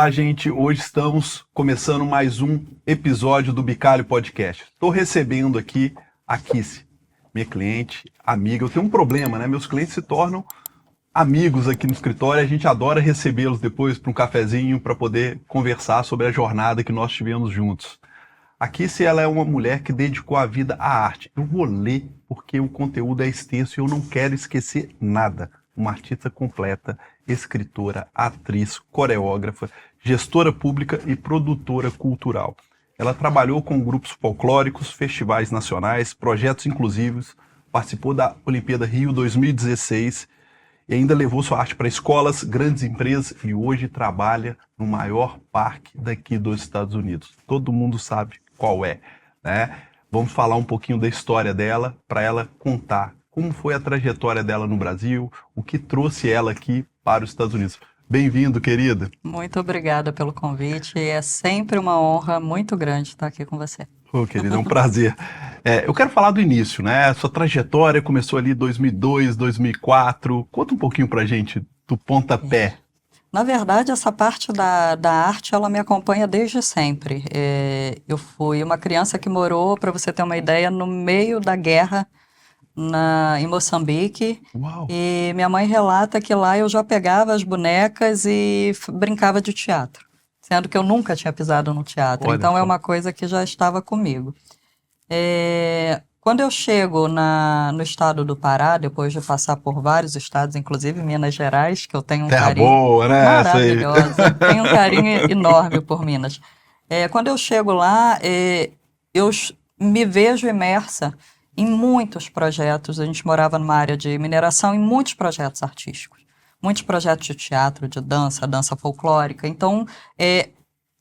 Olá, gente. Hoje estamos começando mais um episódio do Bicalho Podcast. Estou recebendo aqui a Kissy, minha cliente, amiga. Eu tenho um problema, né? Meus clientes se tornam amigos aqui no escritório. A gente adora recebê-los depois para um cafezinho para poder conversar sobre a jornada que nós tivemos juntos. A Kissy, ela é uma mulher que dedicou a vida à arte. Eu vou ler porque o conteúdo é extenso e eu não quero esquecer nada. Uma artista completa, escritora, atriz, coreógrafa, gestora pública e produtora cultural. Ela trabalhou com grupos folclóricos, festivais nacionais, projetos inclusivos, participou da Olimpíada Rio 2016 e ainda levou sua arte para escolas, grandes empresas e hoje trabalha no maior parque daqui dos Estados Unidos. Todo mundo sabe qual é, né? Vamos falar um pouquinho da história dela para ela contar como foi a trajetória dela no Brasil, o que trouxe ela aqui para os Estados Unidos. Bem-vindo, querida. Muito obrigada pelo convite. É sempre uma honra muito grande estar aqui com você. Ô, querida, é um prazer. Eu quero falar do início, né? Sua trajetória começou ali em 2002, 2004. Conta um pouquinho pra gente do pontapé. Na verdade, essa parte da arte, ela me acompanha desde sempre. Eu fui uma criança que morou, para você ter uma ideia, no meio da guerra em Moçambique. Uau. E minha mãe relata que lá eu já pegava as bonecas e brincava de teatro, sendo que eu nunca tinha pisado no teatro. Olha então só. é uma coisa que já estava comigo. Quando eu chego no estado do Pará, depois de passar por vários estados, inclusive Minas Gerais, que eu tenho um Terra carinho boa, né? maravilhosa, tenho um carinho enorme por Minas. Quando eu chego lá, eu me vejo imersa em muitos projetos. A gente morava numa área de mineração, em muitos projetos artísticos. Muitos projetos de teatro, de dança folclórica. Então,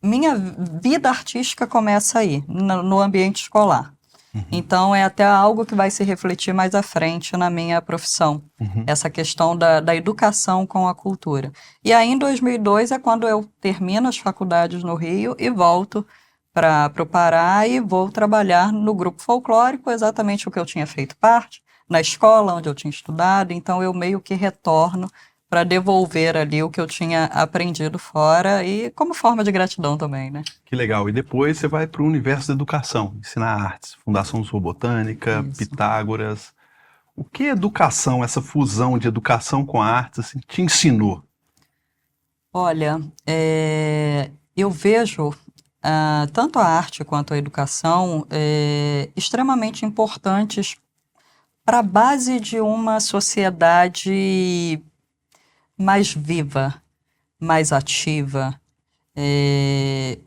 minha vida artística começa aí, no ambiente escolar. Uhum. Então, é até algo que vai se refletir mais à frente na minha profissão. Uhum. Essa questão da educação com a cultura. E aí, em 2002, é quando eu termino as faculdades no Rio e volto para o Pará e vou trabalhar no grupo folclórico, exatamente o que eu tinha feito parte, na escola onde eu tinha estudado. Então, eu meio que retorno para devolver ali o que eu tinha aprendido fora e como forma de gratidão também, né? Que legal. E depois você vai para o universo da educação, ensinar artes, Fundação Zoobotânica, Isso. Pitágoras. O que educação, essa fusão de educação com a arte, assim, te ensinou? Olha, eu vejo tanto a arte quanto a educação extremamente importantes para a base de uma sociedade mais viva, mais ativa. E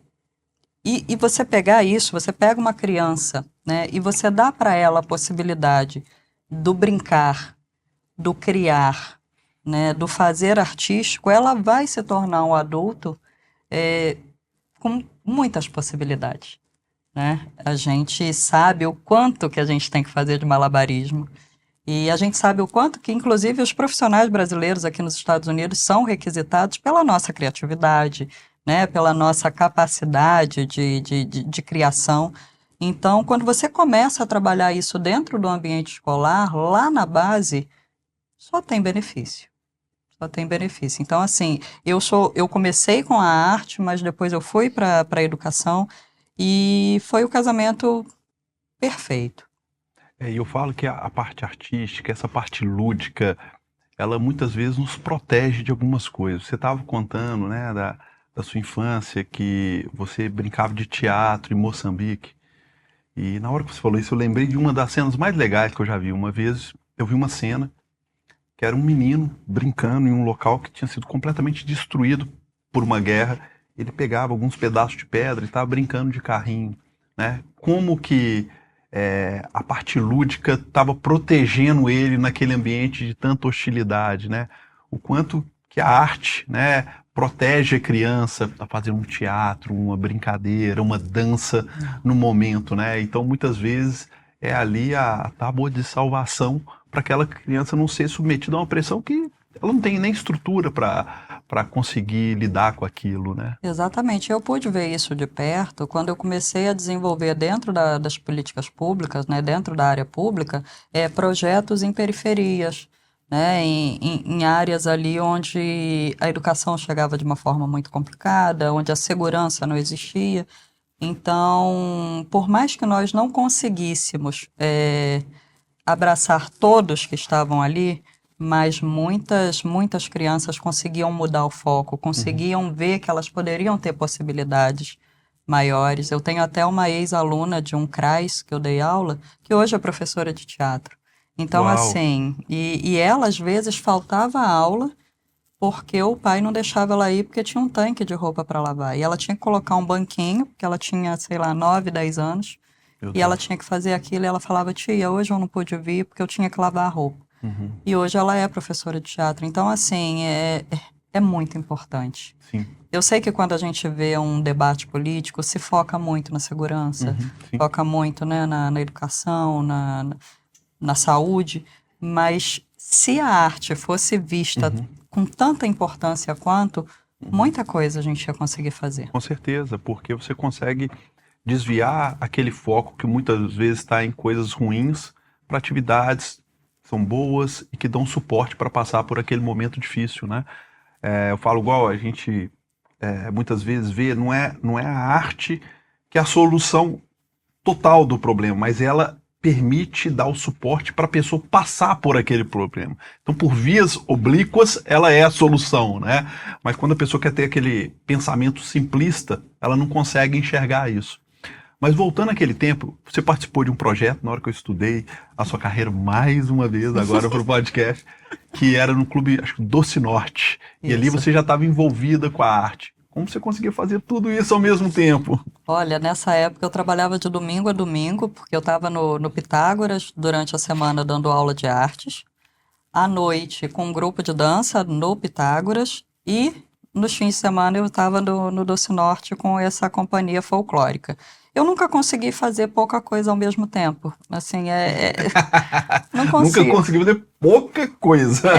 você pegar isso, você pega uma criança, né, e você dá para ela a possibilidade do brincar, do criar, né, do fazer artístico, ela vai se tornar um adulto com muitas possibilidades, né? A gente sabe o quanto que a gente tem que fazer de malabarismo e a gente sabe o quanto que, inclusive, os profissionais brasileiros aqui nos Estados Unidos são requisitados pela nossa criatividade, né? Pela nossa capacidade de criação. Então, quando você começa a trabalhar isso dentro do ambiente escolar, lá na base, só tem benefício. Só tem benefício. Então, assim, eu comecei com a arte, mas depois eu fui para a educação e foi o casamento perfeito. E eu falo que a parte artística, essa parte lúdica, ela muitas vezes nos protege de algumas coisas. Você estava contando, né, da sua infância, que você brincava de teatro em Moçambique. E na hora que você falou isso, eu lembrei de uma das cenas mais legais que eu já vi. Uma vez eu vi uma cena que era um menino brincando em um local que tinha sido completamente destruído por uma guerra, ele pegava alguns pedaços de pedra e estava brincando de carrinho, né? Como que a parte lúdica estava protegendo ele naquele ambiente de tanta hostilidade, né? O quanto que a arte, né, protege a criança a fazer um teatro, uma brincadeira, uma dança no momento, né? Então, muitas vezes, é ali a tábua de salvação para aquela criança não ser submetida a uma pressão que ela não tem nem estrutura para conseguir lidar com aquilo, né? Exatamente. Eu pude ver isso de perto quando eu comecei a desenvolver dentro das políticas públicas, né, dentro da área pública, projetos em periferias, né, em áreas ali onde a educação chegava de uma forma muito complicada, onde a segurança não existia. Então, por mais que nós não conseguíssemos abraçar todos que estavam ali, mas muitas crianças conseguiam mudar o foco, conseguiam ver que elas poderiam ter possibilidades maiores. Eu tenho até uma ex-aluna de um CRAS que eu dei aula, que hoje é professora de teatro. Então, Uau. assim, e ela às vezes faltava aula porque o pai não deixava ela ir porque tinha um tanque de roupa para lavar. E ela tinha que colocar um banquinho, porque ela tinha, sei lá, 9, 10 anos, e ela tinha que fazer aquilo, e ela falava, tia, hoje eu não pude vir porque eu tinha que lavar a roupa. E hoje ela é professora de teatro. Então, assim, é muito importante. Sim. Eu sei que quando a gente vê um debate político, se foca muito na segurança, foca muito, né, na educação, na saúde, mas se a arte fosse vista com tanta importância quanto, muita coisa a gente ia conseguir fazer. Com certeza, porque você consegue desviar aquele foco que muitas vezes está em coisas ruins para atividades que são boas e que dão suporte para passar por aquele momento difícil, né? Eu falo igual a gente muitas vezes vê, não é a arte que é a solução total do problema, mas ela permite dar o suporte para a pessoa passar por aquele problema. Então, por vias oblíquas, ela é a solução, né? Mas quando a pessoa quer ter aquele pensamento simplista, ela não consegue enxergar isso. Mas voltando àquele tempo, você participou de um projeto, na hora que eu estudei a sua carreira mais uma vez, agora para o podcast, que era no clube, acho que Doce Norte. E ali você já estava envolvida com a arte. Como você conseguia fazer tudo isso ao mesmo tempo? Olha, nessa época eu trabalhava de domingo a domingo, porque eu estava no Pitágoras durante a semana dando aula de artes, à noite com um grupo de dança no Pitágoras e nos fins de semana eu estava no Doce Norte com essa companhia folclórica. Eu nunca consegui fazer pouca coisa ao mesmo tempo. Assim, não consigo. Nunca consegui fazer pouca coisa.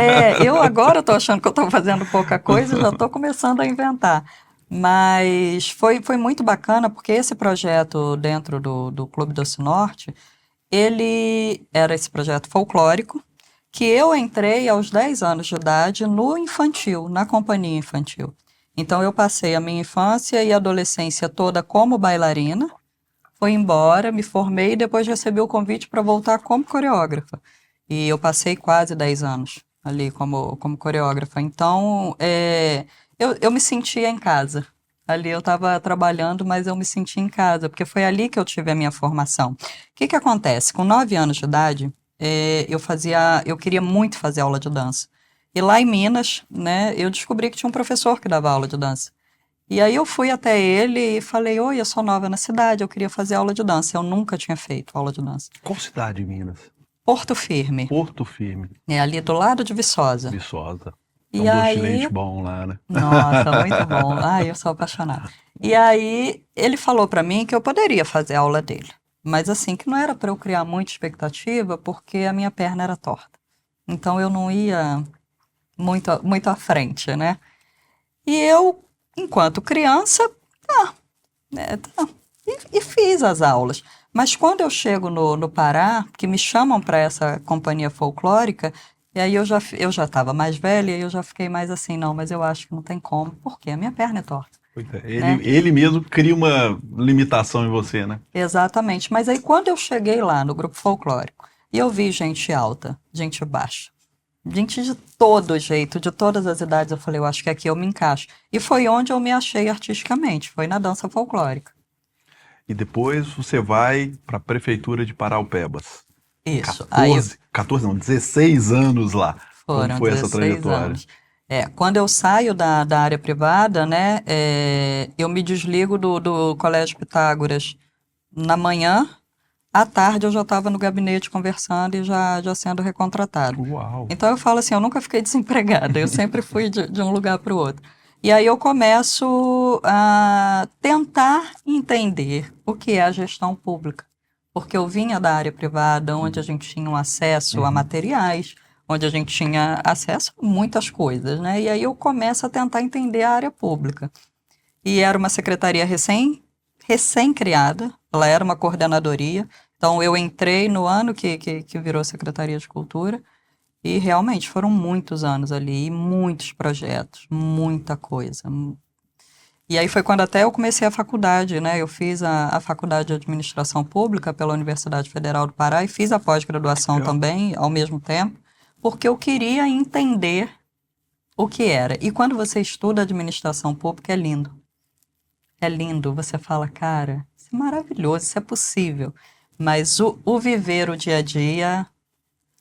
Eu agora estou achando que eu estou fazendo pouca coisa, já estou começando a inventar. Mas foi muito bacana, porque esse projeto dentro do Clube Doce Norte, ele era esse projeto folclórico, que eu entrei aos 10 anos de idade no infantil, na companhia infantil. Então, eu passei a minha infância e adolescência toda como bailarina, fui embora, me formei e depois recebi o convite para voltar como coreógrafa. E eu passei quase 10 anos ali como coreógrafa. Então, eu me sentia em casa. Ali eu estava trabalhando, mas eu me sentia em casa, porque foi ali que eu tive a minha formação. O que acontece? Com 9 anos de idade, eu queria muito fazer aula de dança. E lá em Minas, né, eu descobri que tinha um professor que dava aula de dança. E aí eu fui até ele e falei, oi, eu sou nova na cidade, eu queria fazer aula de dança. Eu nunca tinha feito aula de dança. Qual cidade em Minas? Porto Firme. Porto Firme. É ali do lado de Viçosa. Viçosa. E um doce de aí... leite bom lá, né? Nossa, muito bom. Ai, eu sou apaixonada. E aí ele falou para mim que eu poderia fazer a aula dele. Mas assim, que não era para eu criar muita expectativa, porque a minha perna era torta. Então eu não ia muito à frente, né? E eu, enquanto criança, e fiz as aulas. Mas quando eu chego no Pará, que me chamam para essa companhia folclórica, e aí eu já estava mais velha e eu já fiquei mais assim, não, mas eu acho que não tem como, porque a minha perna é torta. Ele mesmo cria uma limitação em você, né? Exatamente. Mas aí quando eu cheguei lá no grupo folclórico, e eu vi gente alta, gente baixa, gente de todo jeito, de todas as idades, eu falei, eu acho que aqui eu me encaixo. E foi onde eu me achei artisticamente, foi na dança folclórica. E depois você vai para a prefeitura de Paraupebas. Isso. 14 não, 16 anos lá. Foram Como foi essa 16 trajetória? anos. Quando eu saio da área privada, né, eu me desligo do Colégio Pitágoras na manhã, à tarde eu já estava no gabinete conversando e já sendo recontratado. Uau! Então eu falo assim, eu nunca fiquei desempregada, eu sempre fui de um lugar para o outro. E aí eu começo a tentar entender o que é a gestão pública, porque eu vinha da área privada, onde a gente tinha um acesso a materiais, onde a gente tinha acesso a muitas coisas, né? E aí eu começo a tentar entender a área pública. E era uma secretaria recém-criada, ela era uma coordenadoria, então eu entrei no ano que virou Secretaria de Cultura, e realmente foram muitos anos ali, e muitos projetos, muita coisa. E aí foi quando até eu comecei a faculdade, né? Eu fiz a faculdade de Administração Pública pela Universidade Federal do Pará e fiz a pós-graduação Legal. também, ao mesmo tempo, porque eu queria entender o que era. E quando você estuda administração pública, é lindo. É lindo. Você fala, cara, isso é maravilhoso, isso é possível. Mas o viver o dia a dia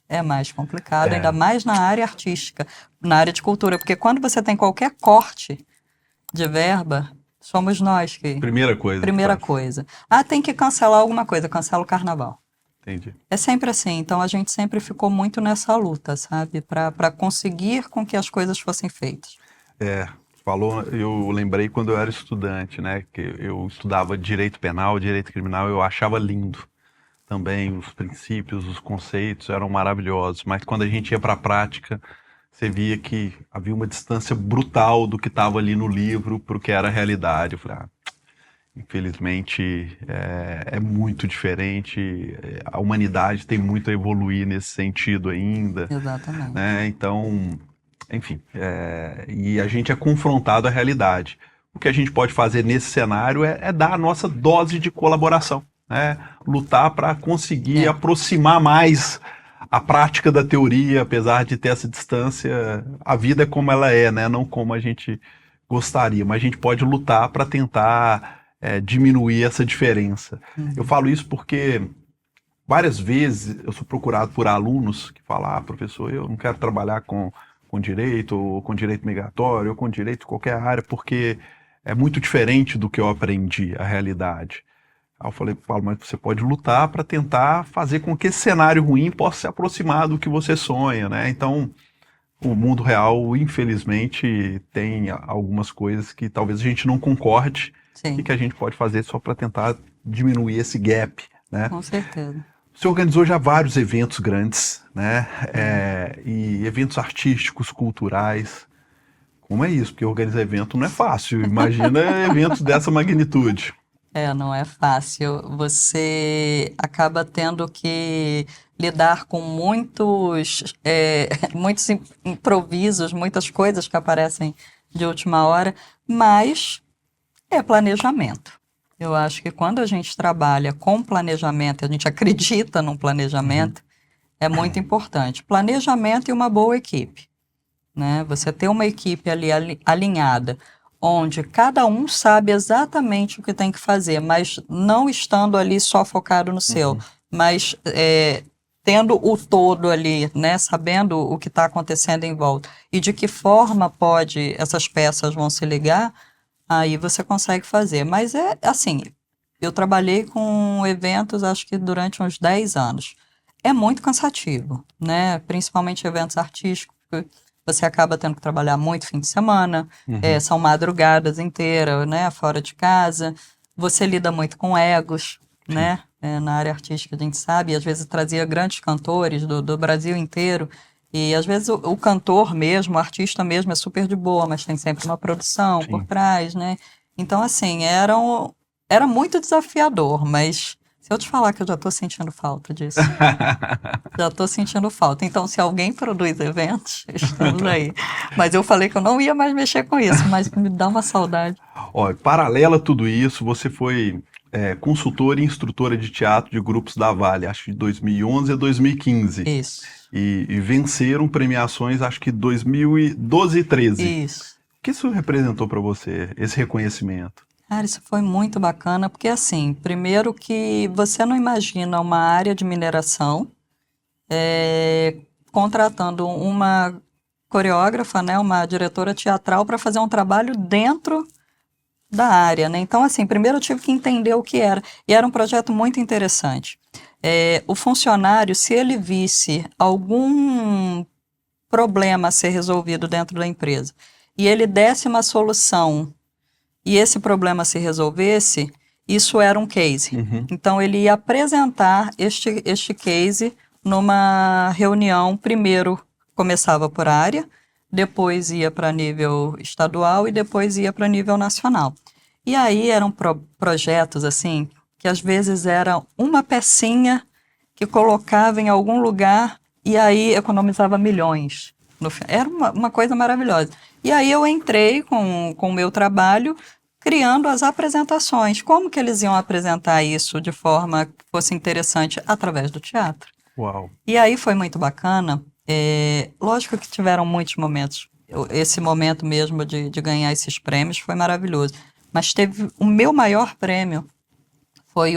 é mais complicado, É. ainda mais na área artística, na área de cultura, porque quando você tem qualquer corte de verba, somos nós que. Primeira coisa que Primeira faz. coisa. Ah, tem que cancelar alguma coisa, cancela o carnaval. Entendi. É sempre assim, então a gente sempre ficou muito nessa luta, sabe? Para conseguir com que as coisas fossem feitas. Falou, eu lembrei quando eu era estudante, né? Que eu estudava direito penal, direito criminal, eu achava lindo. Também os princípios, os conceitos eram maravilhosos, mas quando a gente ia para a prática, você via que havia uma distância brutal do que estava ali no livro para o que era a realidade. Eu falei, infelizmente é muito diferente, a humanidade tem muito a evoluir nesse sentido ainda, Exatamente. né? Então, enfim, e a gente é confrontado à realidade. O que a gente pode fazer nesse cenário é dar a nossa dose de colaboração, né? Lutar para conseguir aproximar mais a prática da teoria, apesar de ter essa distância. A vida é como ela é, né? Não como a gente gostaria, mas a gente pode lutar para tentar diminuir essa diferença. Eu falo isso porque várias vezes eu sou procurado por alunos que falam, professor, eu não quero trabalhar com direito, ou com direito migratório, ou com direito de qualquer área, porque é muito diferente do que eu aprendi, a realidade. Aí eu falo, mas você pode lutar para tentar fazer com que esse cenário ruim possa se aproximar do que você sonha, né? Então, o mundo real, infelizmente, tem algumas coisas que talvez a gente não concorde. Sim. E que a gente pode fazer só para tentar diminuir esse gap, né? Com certeza. Você organizou já vários eventos grandes, né? E eventos artísticos, culturais. Como é isso? Porque organizar evento não é fácil. Imagina eventos dessa magnitude. Não é fácil. Você acaba tendo que lidar com muitos improvisos, muitas coisas que aparecem de última hora, mas é planejamento. Eu acho que quando a gente trabalha com planejamento, a gente acredita num planejamento, é muito importante. Planejamento e uma boa equipe, né? Você ter uma equipe ali alinhada, onde cada um sabe exatamente o que tem que fazer, mas não estando ali só focado no seu, mas tendo o todo ali, né? Sabendo o que está acontecendo em volta e de que forma essas peças vão se ligar, aí você consegue fazer. Mas é assim, eu trabalhei com eventos, acho que durante uns 10 anos. É muito cansativo, né? Principalmente eventos artísticos, você acaba tendo que trabalhar muito fim de semana, são madrugadas inteiras, né? Fora de casa. Você lida muito com egos, né? Na área artística a gente sabe, e às vezes trazia grandes cantores do Brasil inteiro. E às vezes o cantor mesmo, o artista mesmo é super de boa, mas tem sempre uma produção por trás, né? Então, assim, era muito desafiador, mas se eu te falar que eu já estou sentindo falta disso, já estou sentindo falta. Então, se alguém produz eventos, estamos aí. Mas eu falei que eu não ia mais mexer com isso, mas me dá uma saudade. Paralela a tudo isso, você foi consultora e instrutora de teatro de grupos da Vale, acho que de 2011 a 2015. Isso. E venceram premiações, acho que 2012 e 13. Isso. O que isso representou para você, esse reconhecimento? Cara, isso foi muito bacana, porque assim, primeiro que você não imagina uma área de mineração contratando uma coreógrafa, né, uma diretora teatral, para fazer um trabalho dentro da área, né? Então, assim, primeiro eu tive que entender o que era. E era um projeto muito interessante. O funcionário, se ele visse algum problema a ser resolvido dentro da empresa e ele desse uma solução e esse problema se resolvesse, isso era um case. Uhum. Então, ele ia apresentar este case numa reunião. Primeiro começava por área, depois ia para nível estadual e depois ia para nível nacional. E aí eram projetos assim, que às vezes era uma pecinha que colocava em algum lugar e aí economizava milhões. Era uma coisa maravilhosa. E aí eu entrei com o meu trabalho criando as apresentações. Como que eles iam apresentar isso de forma que fosse interessante? Através do teatro. Uau. E aí foi muito bacana. Lógico que tiveram muitos momentos. Esse momento mesmo de ganhar esses prêmios foi maravilhoso. Mas teve o meu maior prêmio. Foi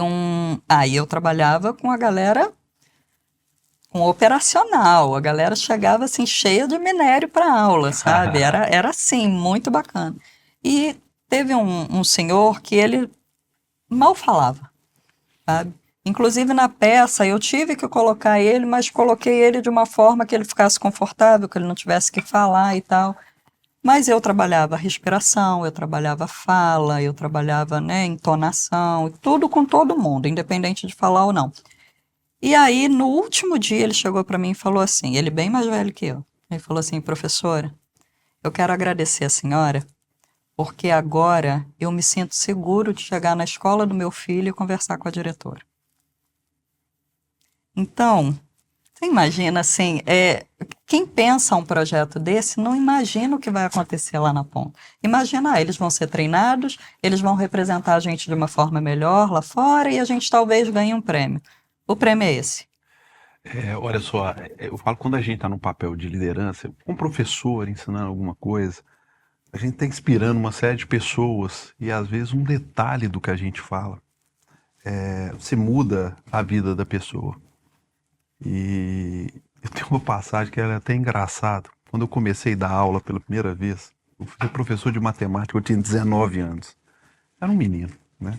Aí eu trabalhava com a galera com operacional. A galera chegava assim cheia de minério para aula, sabe? Era assim, muito bacana. E teve um senhor que ele mal falava, sabe? Inclusive na peça eu tive que colocar ele, mas coloquei ele de uma forma que ele ficasse confortável, que ele não tivesse que falar e tal. Mas eu trabalhava respiração, eu trabalhava fala, eu trabalhava, né, entonação, tudo com todo mundo, independente de falar ou não. E aí, no último dia, ele chegou para mim e falou assim, ele bem mais velho que eu, ele falou assim, professora, eu quero agradecer a senhora, porque agora eu me sinto seguro de chegar na escola do meu filho e conversar com a diretora. Então, você imagina assim, quem pensa um projeto desse não imagina o que vai acontecer lá na ponta. Imagina, eles vão ser treinados, eles vão representar a gente de uma forma melhor lá fora e a gente talvez ganhe um prêmio. O prêmio é esse. Olha só, eu falo quando a gente está no papel de liderança, com um professor ensinando alguma coisa, a gente está inspirando uma série de pessoas e às vezes um detalhe do que a gente fala, você muda a vida da pessoa. E eu tenho uma passagem que é até engraçada. Quando eu comecei a dar aula pela primeira vez, eu fui professor de matemática, eu tinha 19 anos. Era um menino, né?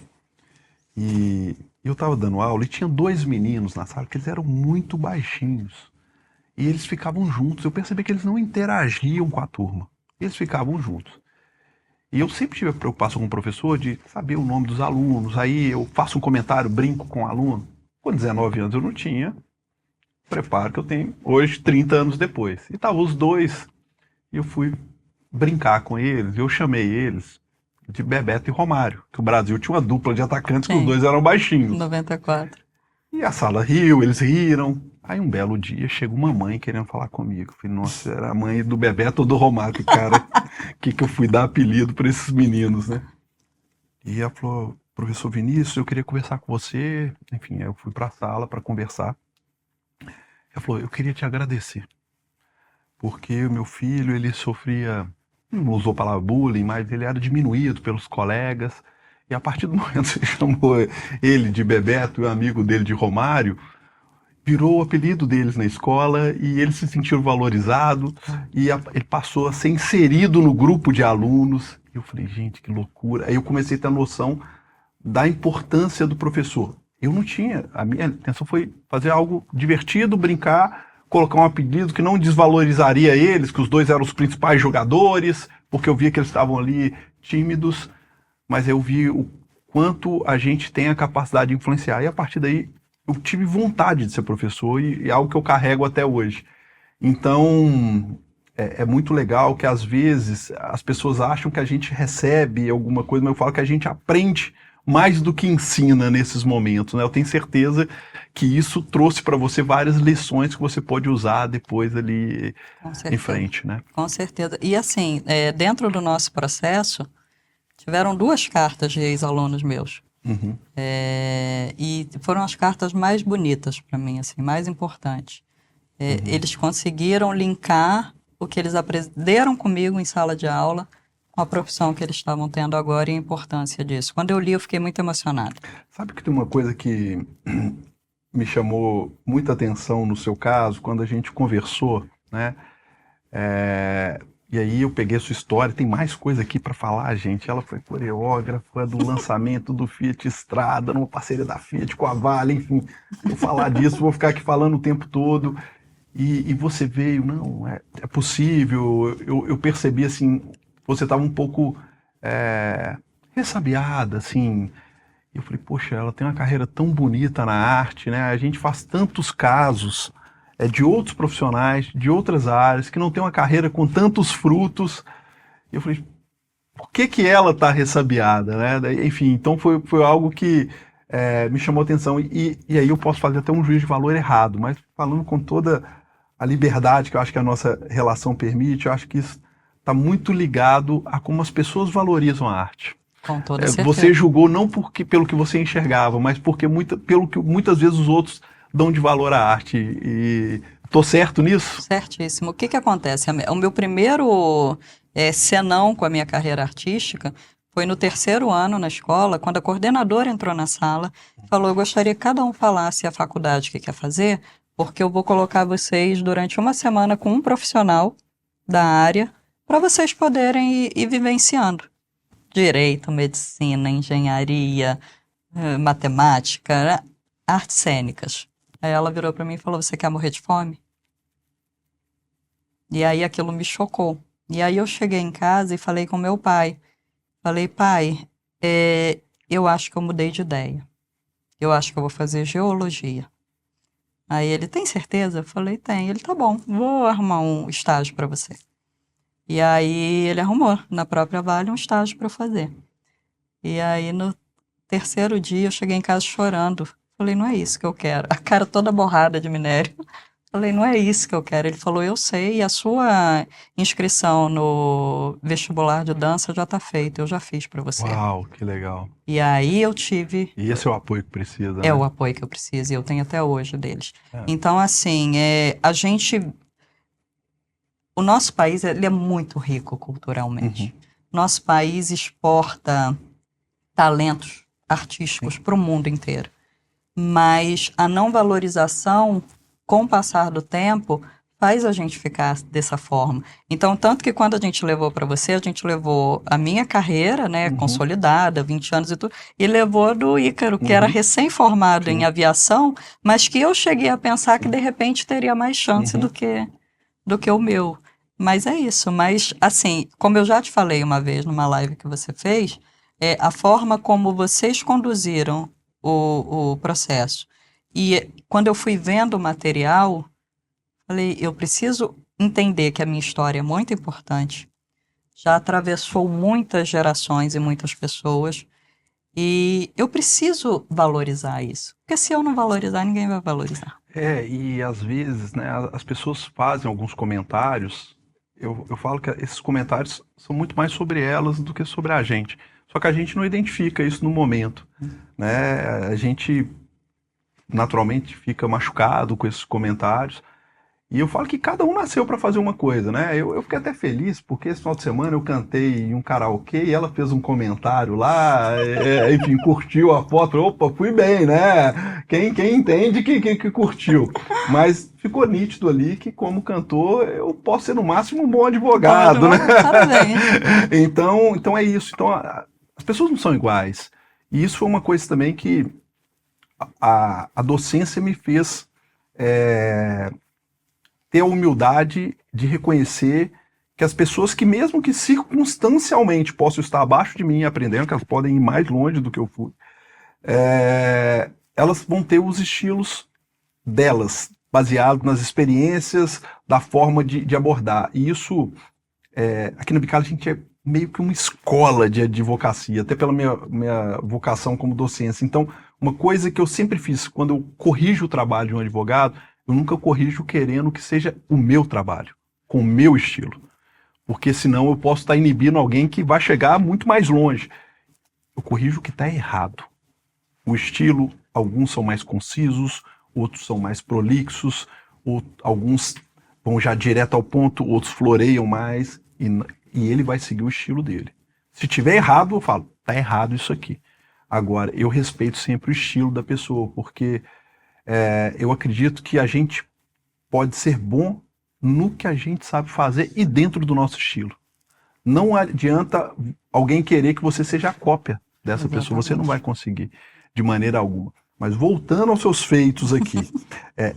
E eu estava dando aula e tinha 2 meninos na sala que eles eram muito baixinhos. E eles ficavam juntos. Eu percebi que eles não interagiam com a turma. Eles ficavam juntos. E eu sempre tive a preocupação com o professor de saber o nome dos alunos. Aí eu faço um comentário, brinco com o aluno. Com 19 anos eu não tinha preparo que eu tenho hoje, 30 anos depois. E estavam os dois, e eu fui brincar com eles, eu chamei eles de Bebeto e Romário, que o Brasil tinha uma dupla de atacantes, que os dois eram baixinhos. 94. E a sala riu, eles riram. Aí um belo dia chega uma mãe querendo falar comigo. Eu falei, nossa, era a mãe do Bebeto ou do Romário, cara, que eu fui dar apelido para esses meninos, né? E ela falou, professor Vinícius, eu queria conversar com você. Enfim, eu fui para a sala para conversar. Ela falou, eu queria te agradecer, porque o meu filho, ele sofria, não usou a palavra bullying, mas ele era diminuído pelos colegas, e a partir do momento que você chamou ele de Bebeto e o amigo dele de Romário, virou o apelido deles na escola, e eles se sentiram valorizados, e ele passou a ser inserido no grupo de alunos. Eu falei, gente, que loucura. Aí eu comecei a ter a noção da importância do professor. Eu não tinha, a minha intenção foi fazer algo divertido, brincar, colocar um apelido que não desvalorizaria eles, que os dois eram os principais jogadores, porque eu via que eles estavam ali tímidos, mas eu vi o quanto a gente tem a capacidade de influenciar. E a partir daí eu tive vontade de ser professor e é algo que eu carrego até hoje. Então é muito legal que às vezes as pessoas acham que a gente recebe alguma coisa, mas eu falo que a gente aprende mais do que ensina nesses momentos, né? Eu tenho certeza que isso trouxe para você várias lições que você pode usar depois ali em frente, né? Com certeza. E assim, dentro do nosso processo, tiveram 2 cartas de ex-alunos meus. Uhum. E foram as cartas mais bonitas para mim, assim, mais importantes. Eles conseguiram linkar o que eles aprenderam comigo em sala de aula com a profissão que eles estavam tendo agora e a importância disso. Quando eu li, eu fiquei muito emocionado. Sabe que tem uma coisa que me chamou muita atenção no seu caso, quando a gente conversou, né? E aí eu peguei a sua história, tem mais coisa aqui para falar, gente. Ela foi coreógrafa do lançamento do Fiat Strada, numa parceria da Fiat com a Vale, enfim. Vou falar disso, vou ficar aqui falando o tempo todo. E você veio, não, é possível. Eu percebi, assim, você estava um pouco ressabiada, assim. Eu falei, poxa, ela tem uma carreira tão bonita na arte, né? A gente faz tantos casos de outros profissionais, de outras áreas, que não tem uma carreira com tantos frutos. E eu falei, por que ela está ressabiada, né? Enfim, então foi algo que me chamou a atenção. E aí eu posso fazer até um juízo de valor errado, mas falando com toda a liberdade que eu acho que a nossa relação permite, eu acho que isso está muito ligado a como as pessoas valorizam a arte. Com toda Você certeza. julgou não pelo que você enxergava, mas pelo que muitas vezes os outros dão de valor à arte. E tô certo nisso? Certíssimo. O que que acontece? O meu primeiro senão com a minha carreira artística foi no terceiro ano na escola, quando a coordenadora entrou na sala e falou: eu gostaria que cada um falasse a faculdade que quer fazer, porque eu vou colocar vocês durante uma semana com um profissional da área para vocês poderem ir vivenciando. Direito, medicina, engenharia, matemática, né? Artes cênicas. Aí ela virou para mim e falou: você quer morrer de fome? E aí aquilo me chocou. E aí eu cheguei em casa e falei com meu pai. Falei, pai, eu acho que eu mudei de ideia. Eu acho que eu vou fazer geologia. Aí ele, tem certeza? Eu falei, tem. Ele, tá bom, vou arrumar um estágio para você. E aí ele arrumou na própria Vale um estágio para eu fazer. E aí no terceiro dia eu cheguei em casa chorando. Falei, não é isso que eu quero. A cara toda borrada de minério. Falei, não é isso que eu quero. Ele falou, eu sei, e a sua inscrição no vestibular de dança já está feita, eu já fiz para você. Uau, que legal. E aí eu tive... E esse é o apoio que precisa, É né? o apoio que eu preciso, e eu tenho até hoje deles. É. Então, assim, a gente... O nosso país, ele é muito rico culturalmente. Nosso país exporta talentos artísticos para o mundo inteiro. Mas a não valorização, com o passar do tempo, faz a gente ficar dessa forma. Então, tanto que quando a gente levou para você, a gente levou a minha carreira, né, consolidada, 20 anos e tudo, e levou do Ícaro, que era recém-formado em aviação, mas que eu cheguei a pensar que, de repente, teria mais chance do que o meu. Mas é isso. Mas, assim, como eu já te falei uma vez numa live que você fez, a forma como vocês conduziram o processo. E quando eu fui vendo o material, falei, eu preciso entender que a minha história é muito importante. Já atravessou muitas gerações e muitas pessoas. E eu preciso valorizar isso. Porque se eu não valorizar, ninguém vai valorizar. E às vezes, né, as pessoas fazem alguns comentários. Eu falo que esses comentários são muito mais sobre elas do que sobre a gente. Só que a gente não identifica isso no momento, né? A gente naturalmente fica machucado com esses comentários. E eu falo que cada um nasceu para fazer uma coisa, né? Eu fiquei até feliz, porque esse final de semana eu cantei em um karaokê e ela fez um comentário lá, enfim, curtiu a foto. Opa, fui bem, né? Quem entende que curtiu. Mas ficou nítido ali que, como cantor, eu posso ser no máximo um bom advogado, né? Parabéns. Então é isso. Então as pessoas não são iguais. E isso foi uma coisa também que a docência me fez ter a humildade de reconhecer que as pessoas que, mesmo que circunstancialmente possam estar abaixo de mim aprendendo, que elas podem ir mais longe do que eu fui, elas vão ter os estilos delas, baseado nas experiências, da forma de abordar. E isso, aqui no Bicalho, a gente é meio que uma escola de advocacia, até pela minha vocação como docência. Então, uma coisa que eu sempre fiz, quando eu corrijo o trabalho de um advogado, eu nunca corrijo querendo que seja o meu trabalho, com o meu estilo. Porque senão eu posso estar inibindo alguém que vai chegar muito mais longe. Eu corrijo o que está errado. O estilo, alguns são mais concisos, outros são mais prolixos, alguns vão já direto ao ponto, outros floreiam mais, e ele vai seguir o estilo dele. Se tiver errado, eu falo, tá errado isso aqui. Agora, eu respeito sempre o estilo da pessoa, porque eu acredito que a gente pode ser bom no que a gente sabe fazer e dentro do nosso estilo. Não adianta alguém querer que você seja a cópia dessa pessoa, você não vai conseguir de maneira alguma. Mas voltando aos seus feitos aqui,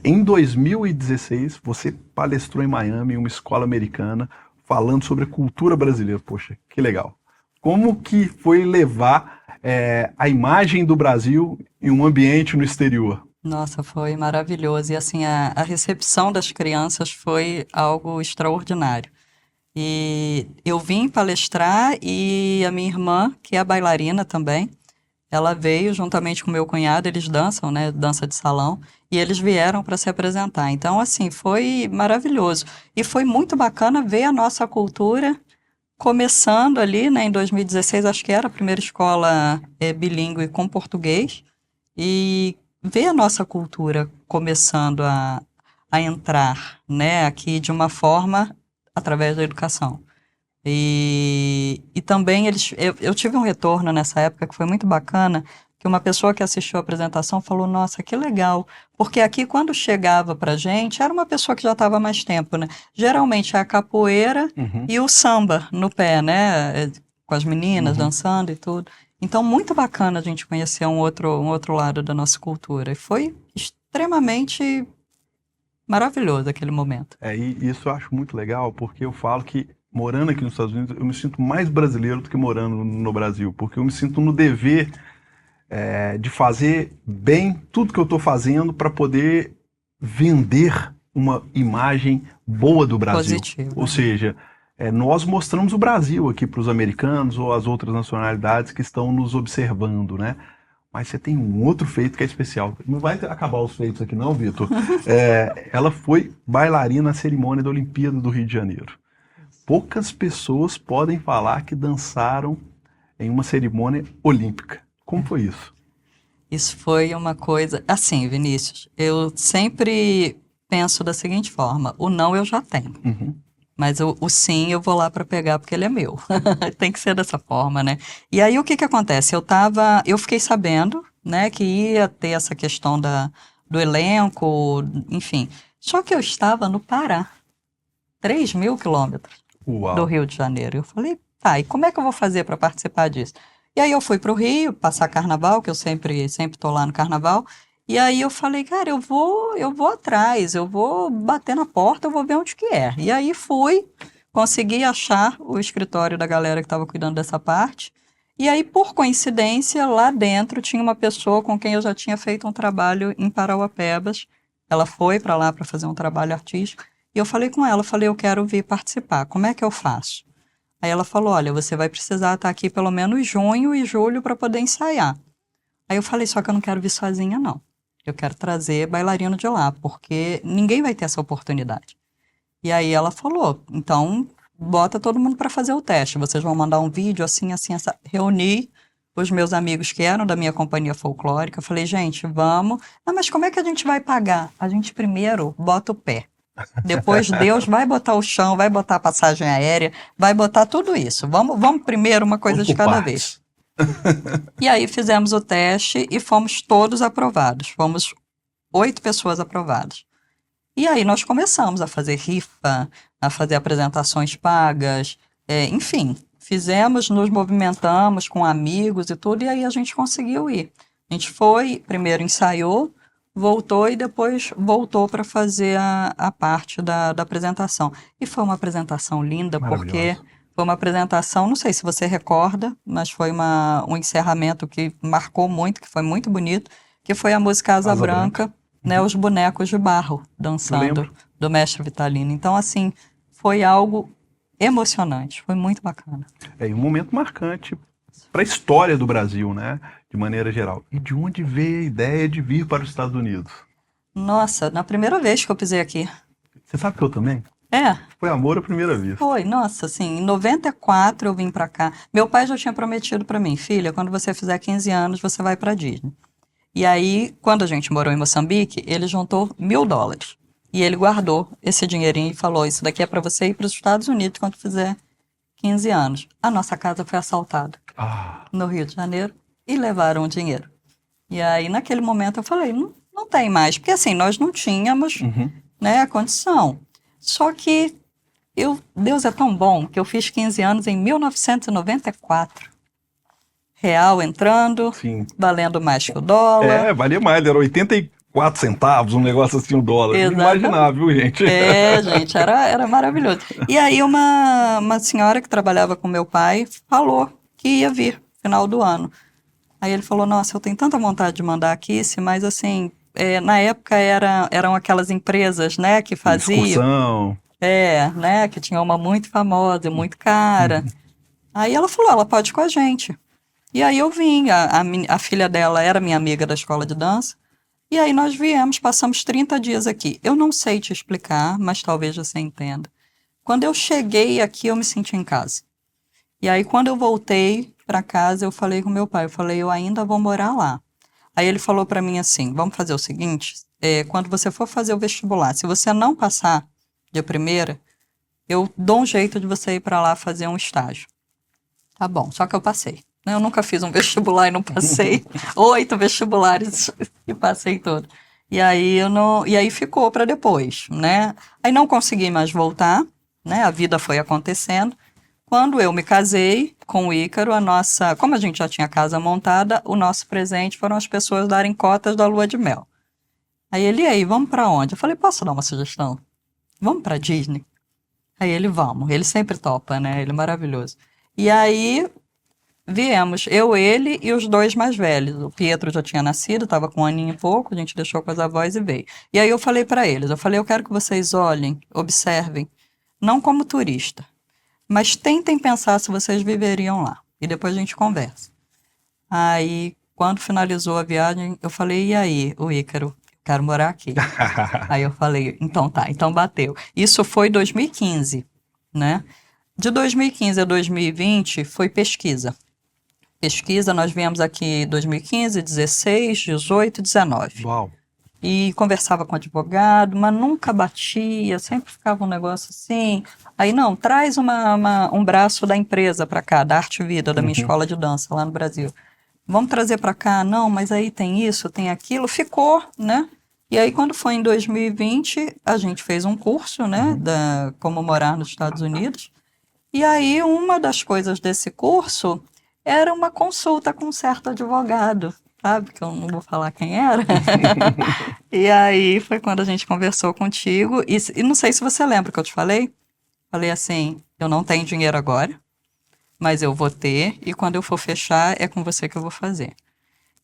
em 2016 você palestrou em Miami, em uma escola americana, falando sobre a cultura brasileira. Poxa, que legal. Como que foi levar a imagem do Brasil em um ambiente no exterior? Nossa, foi maravilhoso. E assim, a recepção das crianças foi algo extraordinário. E eu vim palestrar e a minha irmã, que é bailarina também, ela veio juntamente com meu cunhado, eles dançam, né, dança de salão, e eles vieram para se apresentar. Então, assim, foi maravilhoso. E foi muito bacana ver a nossa cultura começando ali, né, em 2016, acho que era a primeira escola bilíngue com português, e ver a nossa cultura começando a entrar, né, aqui de uma forma através da educação. E também eu tive um retorno nessa época que foi muito bacana, que uma pessoa que assistiu a apresentação falou, nossa, que legal, porque aqui quando chegava pra gente, era uma pessoa que já estava há mais tempo, né? Geralmente é a capoeira e o samba no pé, né? Com as meninas dançando e tudo. Então, muito bacana a gente conhecer um outro lado da nossa cultura. E foi extremamente maravilhoso aquele momento. E isso eu acho muito legal, porque eu falo que morando aqui nos Estados Unidos, eu me sinto mais brasileiro do que morando no Brasil, porque eu me sinto no dever de fazer bem tudo que eu estou fazendo para poder vender uma imagem boa do Brasil. Positivo. Ou seja, nós mostramos o Brasil aqui para os americanos ou as outras nacionalidades que estão nos observando, né? Mas você tem um outro feito que é especial. Não vai acabar os feitos aqui não, Vitor. Ela foi bailarina na cerimônia da Olimpíada do Rio de Janeiro. Poucas pessoas podem falar que dançaram em uma cerimônia olímpica. Como foi isso? Isso foi uma coisa... Assim, Vinícius, eu sempre penso da seguinte forma, o não eu já tenho. Mas o sim eu vou lá para pegar porque ele é meu. Tem que ser dessa forma, né? E aí o que que acontece? Eu fiquei sabendo, né, que ia ter essa questão do elenco, enfim. Só que eu estava no Pará, 3.000 quilômetros do Rio de Janeiro. Eu falei, tá, e como é que eu vou fazer para participar disso? E aí eu fui para o Rio, passar carnaval, que eu sempre tô lá no carnaval. E aí eu falei, cara, eu vou atrás, eu vou bater na porta, eu vou ver onde que é. E aí fui, consegui achar o escritório da galera que estava cuidando dessa parte. E aí, por coincidência, lá dentro tinha uma pessoa com quem eu já tinha feito um trabalho em Parauapebas. Ela foi para lá para fazer um trabalho artístico. E eu falei com ela, eu quero vir participar, como é que eu faço? Aí ela falou, olha, você vai precisar estar aqui pelo menos junho e julho para poder ensaiar. Aí eu falei, só que eu não quero vir sozinha, não. Eu quero trazer bailarino de lá, porque ninguém vai ter essa oportunidade. E aí ela falou, então bota todo mundo para fazer o teste. Vocês vão mandar um vídeo assim, assim, essa. Reuni os meus amigos que eram da minha companhia folclórica. Eu falei, gente, vamos. Não, mas como é que a gente vai pagar? A gente primeiro bota o pé. Depois Deus vai botar o chão, vai botar a passagem aérea, vai botar tudo isso. Vamos primeiro uma coisa de cada vez. E aí fizemos o teste e fomos todos aprovados. Fomos 8 pessoas aprovadas. E aí nós começamos a fazer rifa, a fazer apresentações pagas, enfim, nos movimentamos com amigos e tudo, e aí a gente conseguiu ir. A gente foi, primeiro ensaiou, voltou e depois voltou para fazer a parte da apresentação. E foi uma apresentação linda, porque foi uma apresentação, não sei se você recorda, mas foi um encerramento que marcou muito, que foi muito bonito, que foi a música Asa Branca, né, os bonecos de barro dançando, do mestre Vitalino. Então, assim, foi algo emocionante, foi muito bacana. Um momento marcante para a história do Brasil, né, de maneira geral. E de onde veio a ideia de vir para os Estados Unidos? Nossa, na primeira vez que eu pisei aqui. Você sabe que eu também? Foi amor à primeira vista. Foi, nossa, assim, em 94 eu vim pra cá. Meu pai já tinha prometido pra mim, filha, quando você fizer 15 anos, você vai pra Disney. E aí, quando a gente morou em Moçambique, ele juntou $1.000. E ele guardou esse dinheirinho e falou, isso daqui é pra você ir pros Estados Unidos quando fizer 15 anos. A nossa casa foi assaltada no Rio de Janeiro e levaram o dinheiro. E aí, naquele momento, eu falei, não tem mais. Porque assim, nós não tínhamos, né, a condição. Só que Deus é tão bom que eu fiz 15 anos em 1994. Real entrando, Sim. valendo mais que o dólar. Valia mais, era 84 centavos, um negócio assim, o dólar. Não Exatamente. imaginava, viu, gente? Gente, era maravilhoso. E aí uma senhora que trabalhava com meu pai falou que ia vir no final do ano. Aí ele falou, nossa, eu tenho tanta vontade de mandar aqui, mas assim, na época eram aquelas empresas, né, que faziam... Excursão. né, que tinha uma muito famosa e muito cara. Aí ela falou, ela pode ir com a gente. E aí eu vim, a filha dela era minha amiga da escola de dança, e aí nós viemos, passamos 30 dias aqui. Eu não sei te explicar, mas talvez você entenda. Quando eu cheguei aqui, eu me senti em casa. E aí quando eu voltei para casa, eu falei com meu pai, eu ainda vou morar lá. Aí ele falou para mim assim, vamos fazer o seguinte, quando você for fazer o vestibular, se você não passar de primeira, eu dou um jeito de você ir para lá fazer um estágio. Tá bom, só que eu passei. Eu nunca fiz um vestibular e não passei. 8 vestibulares e passei todo. E aí ficou para depois, né? Aí não consegui mais voltar, né? A vida foi acontecendo. Quando eu me casei com o Ícaro, como a gente já tinha casa montada, o nosso presente foram as pessoas darem cotas da lua de mel. Aí ele, e aí, vamos para onde? Eu falei, posso dar uma sugestão? Vamos para Disney? Aí ele, vamos. Ele sempre topa, né? Ele é maravilhoso. E aí viemos, ele e os 2 mais velhos. O Pietro já tinha nascido, estava com 1 aninho e pouco, a gente deixou com as avós e veio. E aí eu falei para eles, eu quero que vocês olhem, observem, não como turista, mas tentem pensar se vocês viveriam lá. E depois a gente conversa. Aí, quando finalizou a viagem, eu falei, e aí, o Ícaro? Quero morar aqui. Aí eu falei, então tá, então bateu. Isso foi 2015, né? De 2015 a 2020 foi pesquisa. Pesquisa, nós viemos aqui em 2015, 16, 18, 19. Uau. E conversava com advogado, mas nunca batia, sempre ficava um negócio assim. Aí, não, traz um braço da empresa para cá, da Arte Vida, da minha escola de dança lá no Brasil. Vamos trazer para cá? Não, mas aí tem isso, tem aquilo. Ficou, né? E aí, quando foi em 2020, a gente fez um curso, né, como morar nos Estados Unidos. E aí, uma das coisas desse curso era uma consulta com um certo advogado, sabe? Que eu não vou falar quem era. E aí, foi quando a gente conversou contigo. E não sei se você lembra que eu te falei. Falei assim, eu não tenho dinheiro agora, mas eu vou ter. E quando eu for fechar, é com você que eu vou fazer.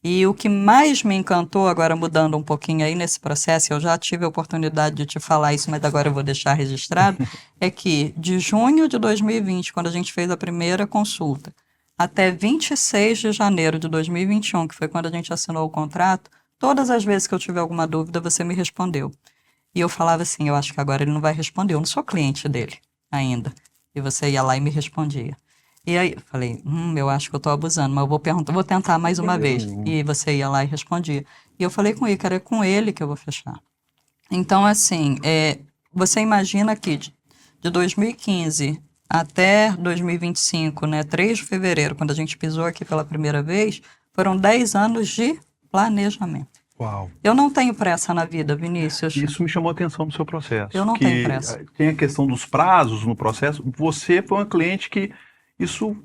E o que mais me encantou, agora mudando um pouquinho aí nesse processo, eu já tive a oportunidade de te falar isso, mas agora eu vou deixar registrado, é que de junho de 2020, quando a gente fez a primeira consulta, até 26 de janeiro de 2021, que foi quando a gente assinou o contrato, todas as vezes que eu tive alguma dúvida, você me respondeu. E eu falava assim, eu acho que agora ele não vai responder, eu não sou cliente dele ainda. E você ia lá e me respondia. E aí, eu falei, eu acho que eu estou abusando, mas eu vou tentar mais uma vez. E você ia lá e respondia. E eu falei com o Ícaro, é com ele que eu vou fechar. Então, assim, você imagina que de 2015 até 2025, né, 3 de fevereiro, quando a gente pisou aqui pela primeira vez, foram 10 anos de planejamento. Uau. Eu não tenho pressa na vida, Vinícius. Isso me chamou a atenção no seu processo. Eu não tenho pressa. Tem a questão dos prazos no processo. Você foi uma cliente que isso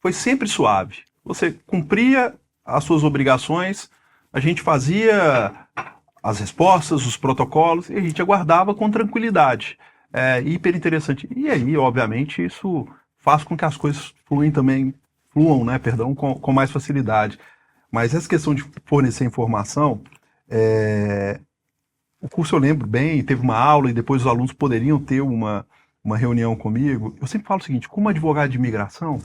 foi sempre suave. Você cumpria as suas obrigações, a gente fazia as respostas, os protocolos, e a gente aguardava com tranquilidade. É hiper interessante. E aí, obviamente, isso faz com que as coisas fluam, né, com mais facilidade. Mas essa questão de fornecer informação, o curso eu lembro bem, teve uma aula e depois os alunos poderiam ter uma reunião comigo. Eu sempre falo o seguinte, como advogado de imigração,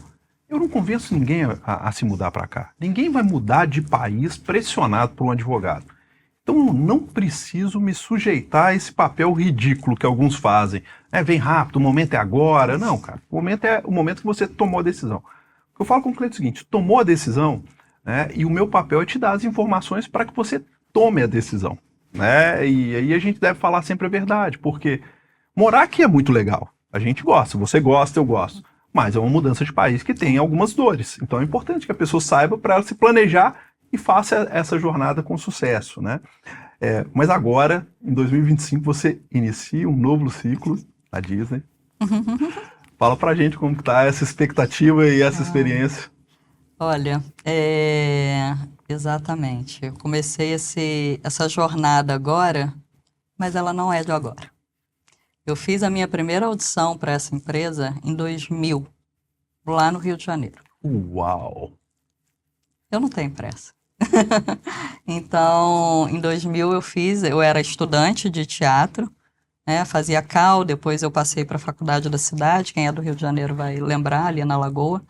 eu não convenço ninguém a se mudar para cá. Ninguém vai mudar de país pressionado por um advogado. Então eu não preciso me sujeitar a esse papel ridículo que alguns fazem. Vem rápido, o momento é agora. Não, cara, o momento é o momento que você tomou a decisão. Eu falo com o cliente o seguinte, tomou a decisão, né, e o meu papel é te dar as informações para que você tome a decisão. Né? E aí a gente deve falar sempre a verdade, porque morar aqui é muito legal. A gente gosta, você gosta, eu gosto. Mas é uma mudança de país que tem algumas dores. Então é importante que a pessoa saiba para ela se planejar e faça essa jornada com sucesso, né? Mas agora, em 2025, você inicia um novo ciclo na Disney. Fala pra gente como que tá essa expectativa e essa experiência. Olha, exatamente. Eu comecei essa jornada agora, mas ela não é de agora. Eu fiz a minha primeira audição para essa empresa em 2000, lá no Rio de Janeiro. Uau! Eu não tenho pressa. Então, em 2000 eu era estudante de teatro, né, fazia CAL, depois eu passei para a faculdade da cidade, quem é do Rio de Janeiro vai lembrar, ali na Lagoa.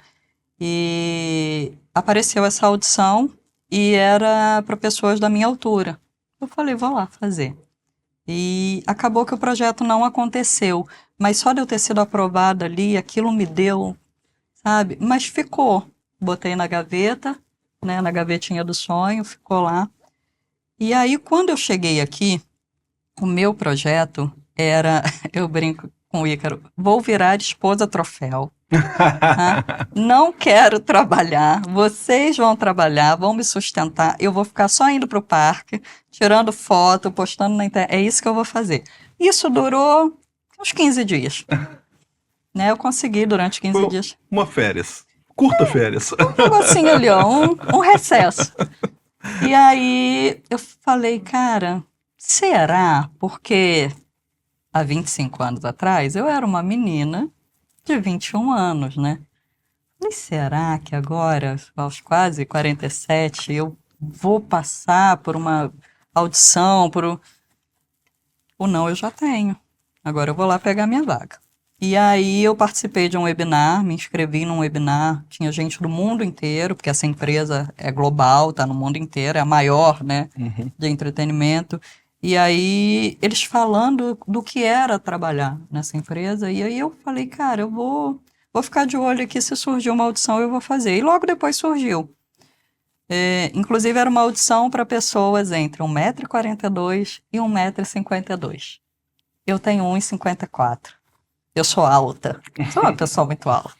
E apareceu essa audição e era para pessoas da minha altura. Eu falei, vou lá fazer. E acabou que o projeto não aconteceu, mas só de eu ter sido aprovada ali, aquilo me deu, sabe? Mas ficou. Botei na gaveta, né, na gavetinha do sonho, ficou lá. E aí, quando eu cheguei aqui, o meu projeto era, eu brinco com o Ícaro, vou virar esposa troféu. Não quero trabalhar, vocês vão trabalhar, vão me sustentar, eu vou ficar só indo para o parque, tirando foto, postando na internet, é isso que eu vou fazer. Isso durou uns 15 dias, né? Eu consegui durante 15 dias. Uma férias. Curta férias. Um negocinho ali, ó, um recesso. E aí eu falei, cara, será? Porque há 25 anos atrás eu era uma menina de 21 anos, né? Falei, será que agora, aos quase 47, eu vou passar por uma audição, ou não, eu já tenho. Agora eu vou lá pegar minha vaga. E aí eu participei de um webinar, me inscrevi num webinar, tinha gente do mundo inteiro, porque essa empresa é global, está no mundo inteiro, é a maior, né, de entretenimento. E aí eles falando do que era trabalhar nessa empresa, e aí eu falei, cara, eu vou ficar de olho aqui, se surgir uma audição eu vou fazer. E logo depois surgiu. Inclusive era uma audição para pessoas entre 1,42 m e 1,52 m. Eu tenho 1,54 m. Eu sou alta, sou uma pessoa muito alta.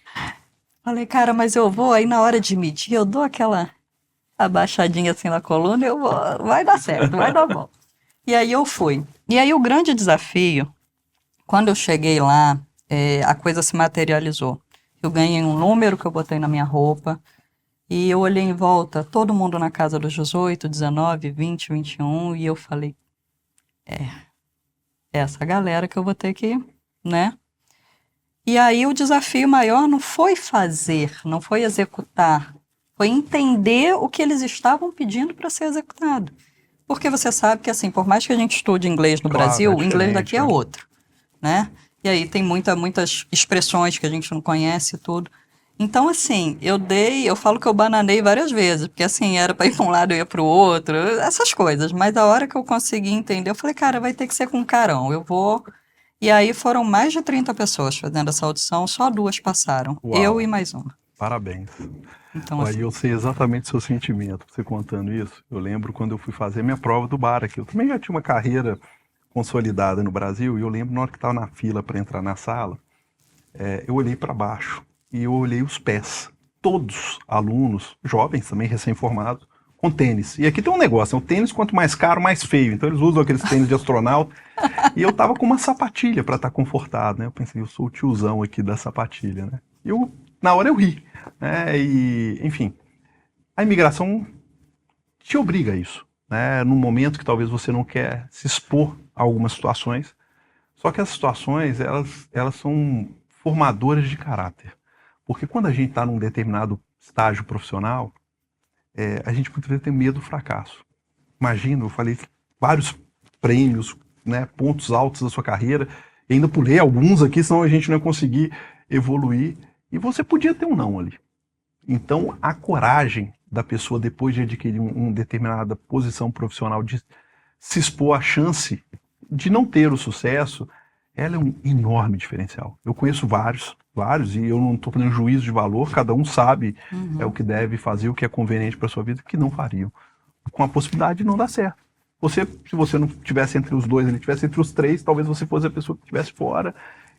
Falei, cara, mas eu vou, aí na hora de medir, eu dou aquela abaixadinha assim na coluna, eu vou, vai dar certo, vai dar bom. E aí eu fui. E aí o grande desafio, quando eu cheguei lá, a coisa se materializou. Eu ganhei um número que eu botei na minha roupa, e eu olhei em volta, todo mundo na casa dos 18, 19, 20, 21, e eu falei, essa galera que eu vou ter que, né? E aí o desafio maior não foi fazer, não foi executar, foi entender o que eles estavam pedindo para ser executado. Porque você sabe que, assim, por mais que a gente estude inglês no Brasil, o inglês daqui é outro, né? E aí tem muitas expressões que a gente não conhece e tudo. Então, assim, eu falo que eu bananei várias vezes, porque, assim, era para ir para um lado, eu ia para o outro, essas coisas. Mas a hora que eu consegui entender, eu falei, cara, vai ter que ser com carão, eu vou... E aí foram mais de 30 pessoas fazendo essa audição, só 2 passaram. Uau. Eu e mais uma. Parabéns. Então, assim, eu sei exatamente o seu sentimento, você contando isso. Eu lembro quando eu fui fazer minha prova do bar aqui. Eu também já tinha uma carreira consolidada no Brasil, e eu lembro na hora que estava na fila para entrar na sala, eu olhei para baixo e eu olhei os pés. Todos alunos, jovens também, recém-formados, com tênis. E aqui tem um negócio, o tênis quanto mais caro, mais feio. Então eles usam aqueles tênis de astronauta. E eu tava com uma sapatilha para estar confortado, né? Eu pensei, eu sou o tiozão aqui da sapatilha, né? Na hora eu ri, né? E, enfim, a imigração te obriga a isso, né? Num momento que talvez você não quer se expor a algumas situações. Só que as situações, elas são formadoras de caráter. Porque quando a gente está num determinado estágio profissional, a gente muitas vezes tem medo do fracasso. Imagina, eu falei vários prêmios, né, pontos altos da sua carreira, e ainda pulei alguns aqui, senão a gente não ia conseguir evoluir, e você podia ter um não ali. Então, a coragem da pessoa, depois de adquirir uma determinada posição profissional, de se expor à chance de não ter o sucesso, ela é um enorme diferencial. Eu conheço vários, e eu não estou fazendo juízo de valor, cada um sabe o que deve fazer, o que é conveniente para a sua vida, que não fariam. Com a possibilidade de não dar certo. Se você não estivesse entre os 2, ele estivesse entre os 3, talvez você fosse a pessoa que estivesse fora,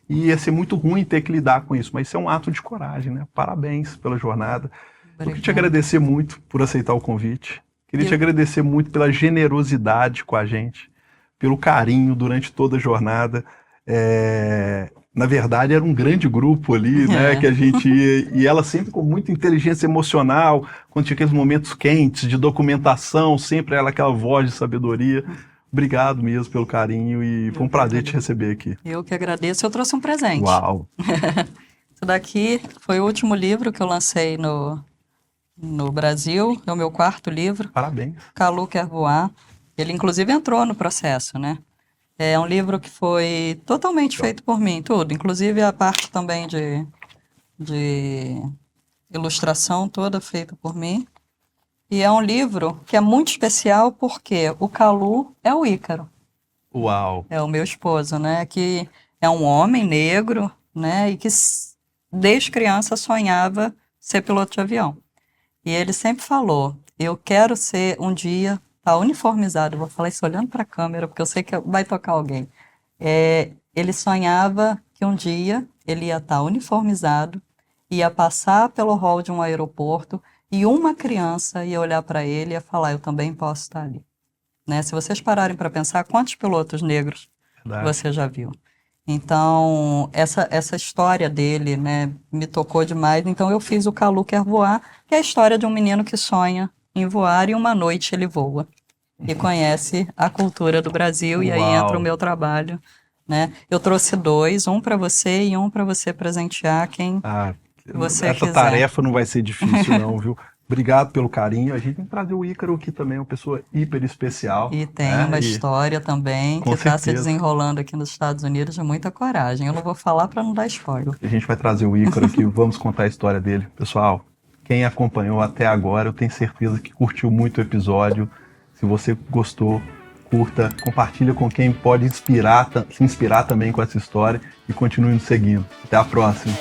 e ia ser muito ruim ter que lidar com isso, mas isso é um ato de coragem, né? Parabéns pela jornada. Eu queria te agradecer muito por aceitar o convite. Queria te agradecer muito pela generosidade com a gente, pelo carinho durante toda a jornada. Na verdade, era um grande grupo ali, né, que a gente ia, e ela sempre com muita inteligência emocional, quando tinha aqueles momentos quentes de documentação, sempre ela aquela voz de sabedoria. Obrigado mesmo pelo carinho e foi um prazer te receber aqui. Eu que agradeço. Eu trouxe um presente. Uau! Isso daqui foi o último livro que eu lancei no Brasil, é o meu 4º livro. Parabéns. Calu Quer Voar. Ele, inclusive, entrou no processo, né? É um livro que foi totalmente feito por mim, tudo. Inclusive a parte também de ilustração toda feita por mim. E é um livro que é muito especial porque o Calu é o Ícaro. Uau! É o meu esposo, né? Que é um homem negro, né? E que desde criança sonhava ser piloto de avião. E ele sempre falou, eu quero ser um dia, tá uniformizado, eu vou falar isso olhando para a câmera, porque eu sei que vai tocar alguém. Ele sonhava que um dia ele ia estar uniformizado, ia passar pelo hall de um aeroporto e uma criança ia olhar para ele e ia falar, eu também posso estar ali. Né? Se vocês pararem para pensar, quantos pilotos negros você já viu? Então, essa história dele, né, me tocou demais. Então, eu fiz o Calu Quer Voar, que é a história de um menino que sonha em voar e uma noite ele voa. E conhece a cultura do Brasil. E aí entra o meu trabalho. Né? Eu trouxe 2, um para você e um para você presentear quem você quiser. Essa tarefa não vai ser difícil não, viu? Obrigado pelo carinho. A gente tem que trazer o Ícaro aqui também, uma pessoa hiper especial. E tem uma história também que está se desenrolando aqui nos Estados Unidos de muita coragem. Eu não vou falar para não dar spoiler. A gente vai trazer o Ícaro aqui, vamos contar a história dele. Pessoal, quem acompanhou até agora, eu tenho certeza que curtiu muito o episódio. Se você gostou, curta, compartilha com quem pode se inspirar também com essa história e continue nos seguindo. Até a próxima.